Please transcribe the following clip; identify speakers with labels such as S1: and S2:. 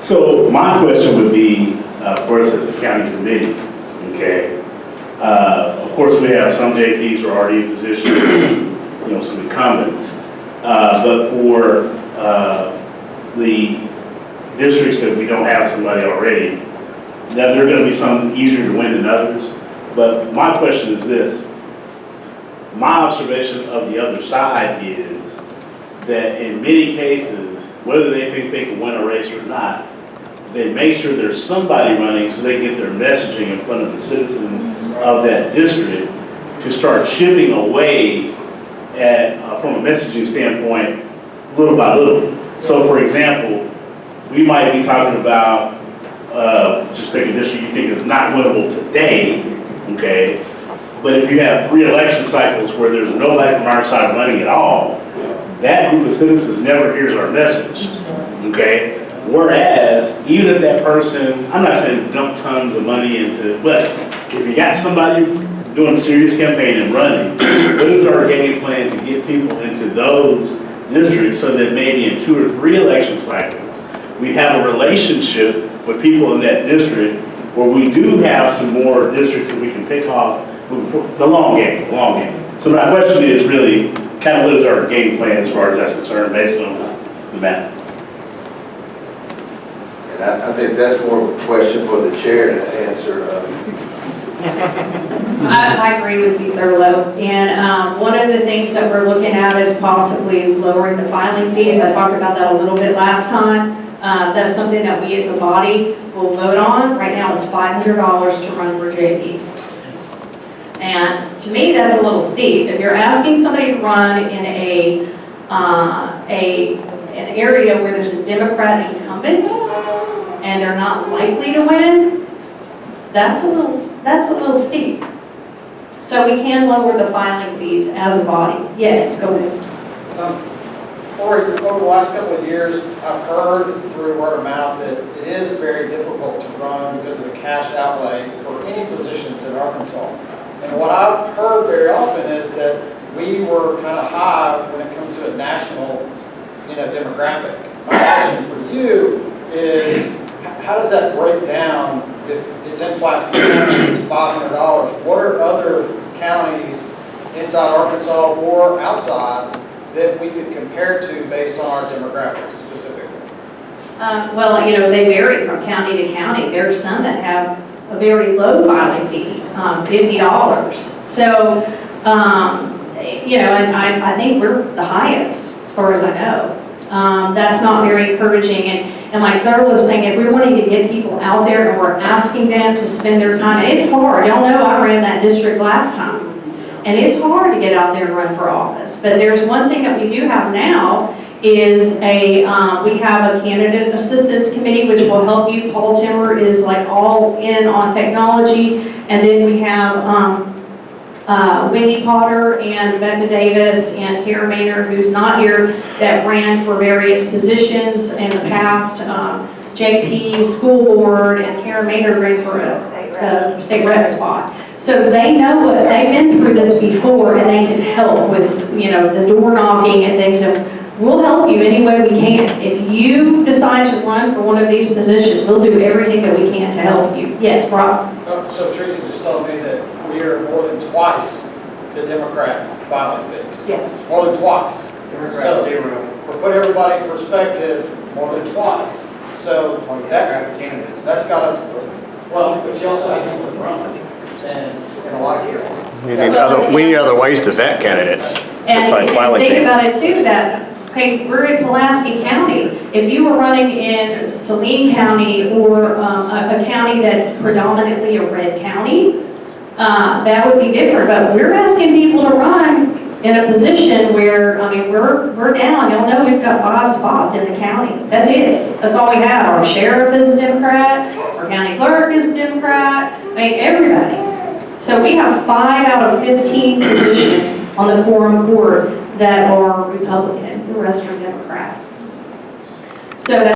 S1: So my question would be, for us as a county committee, okay? Of course, we have some JPs who are already in position, some incumbents. But for the districts that we don't have somebody already, now there are going to be some easier to win than others. But my question is this. My observation of the other side is that in many cases, whether they think they can win a race or not, they make sure there's somebody running so they get their messaging in front of the citizens of that district to start chipping away from a messaging standpoint, little by little. So for example, we might be talking about just pick a district you think is not winnable today, okay? But if you have 3 election cycles where there's nobody from our side running at all, that group of citizens never hears our message, okay? Whereas, even if that person, I'm not saying dump tons of money into, but if you got somebody doing a serious campaign and running, what is our game plan to get people into those districts so that maybe in 2 or 3 election cycles, we have a relationship with people in that district where we do have some more districts that we can pick off. The long game. So my question is really kind of what is our game plan as far as that's concerned based on the map?
S2: And I think that's more of a question for the chair to answer.
S3: I agree with you, Thurlo. And one of the things that we're looking at is possibly lowering the filing fees. I talked about that a little bit last time. That's something that we as a body will vote on. Right now it's $500 to run for JP. And to me, that's a little steep. If you're asking somebody to run in an area where there's a Democrat incumbent and they're not likely to win, that's a little steep. So we can lower the filing fees as a body. Yes, go ahead.
S4: Over the last couple of years, I've heard through word of mouth that it is very difficult to run because of the cash outlay for any positions in Arkansas. And what I've heard very often is that we were kind of high when it comes to a national, demographic. My question for you is, how does that break down? If it's in Pulaski County, it's $500. What are other counties inside Arkansas or outside that we could compare to based on our demographics specifically?
S3: Well, they vary from county to county. There are some that have a very low filing fee, $50. So, and I think we're the highest as far as I know. That's not very encouraging. And like Thurlo was saying, if we're wanting to get people out there and we're asking them to spend their time, and it's hard. Y'all know I ran that district last time. And it's hard to get out there and run for office. But there's one thing that we do have now is we have a candidate assistance committee which will help you. Paul Timmer is like all in on technology. And then we have Wendy Potter and Becca Davis and Kara Maynard, who's not here, that ran for various positions in the past. JP, school board, and Kara Maynard ran for a state rep spot. So they know what, they've been through this before and they can help with, the door knocking and things. And we'll help you any way we can. If you decide to run for one of these positions, we'll do everything that we can to help you. Yes, Rob?
S4: So Teresa just told me that we are more than twice the Democrat filing fees.
S3: Yes.
S4: More than twice.
S5: Democrat zero.
S4: To put everybody in perspective, more than twice. So
S5: candidates.
S4: that's got to, well, but you also have people to run. And in a lot of cases.
S6: We need other ways to vet candidates besides filing
S3: And think
S6: fees.
S3: about it too, that, okay, we're in Pulaski County. If you were running in Saline County or a county that's predominantly a red county, that would be different. But we're asking people to run in a position where, we're down. Y'all know we've got 5 spots in the county. That's it. That's all we have. Our sheriff is a Democrat. Our county clerk is a Democrat. Everybody. So we have 5 out of 15 positions on the quorum board that are Republican. The rest are Democrat. So